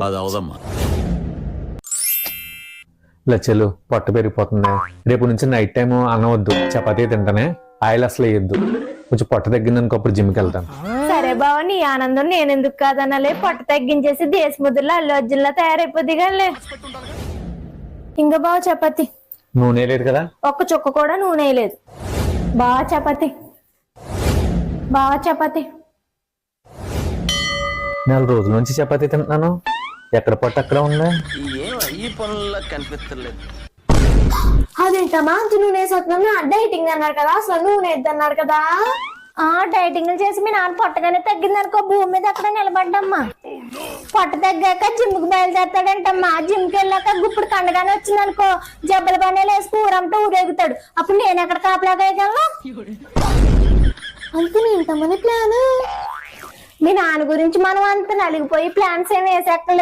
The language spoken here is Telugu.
అది అవదమ్మా. లచ్చలు పొట్ట పెరిగిపోతుంది. రేపు నుంచి నైట్ టైం అన్నం వద్దు, చపాతీ తింటానే. ఆయిల్ అసలు వేయద్దు. కొంచెం పొట్ట తగ్గిందనుకో అప్పుడు జిమ్కి వెళ్తాను. సరే బావ, నీ ఆనందం నేనెందుకు కాదనాలే. పొట్ట తగ్గించేసి దేశముద్రలో అల్లు అర్జున్లా తయారైపోద్ది కానీ. ఇంకా బావ చపాతి. నూనె లేదు కదా? ఒక్క చుక్క కూడా నూనె లేదు. బావ చపాతి, బావ చపాతి. 4 రోజుల నుంచి చపాతీ తింటున్నాను. ఎక్కడ పొట్ట అక్కడ ఉందా? అదేంటమ్మా అంత నూనె వేసేస్తున్నాను. డైటింగ్ అన్నారు కదా, అసలు నూనె వేద్దన్నారు కదా. డైటింగ్ చేసి మీ నాన్న పొట్టగానే తగ్గిందనుకో భూమి మీద అక్కడ నిలబడ్డమ్మా. పొట్ట తగ్గాక జిమ్కి బయలుదేరతాడంటమ్మా. జిమ్కి వెళ్ళాక గుప్పుడు కండగానే వచ్చిందనుకో జబ్బల పనేలు వేసి ఊరంతా ఊరేగుతాడు. అప్పుడు నేను ఎక్కడ కాపలాగా వేయగలను? అందుకని ఇంతమంది ప్లాన్. మీ నాన్న గురించి మనం అంత నలిగిపోయి ప్లాన్స్ ఏమి వేసేక్కర్లేదు.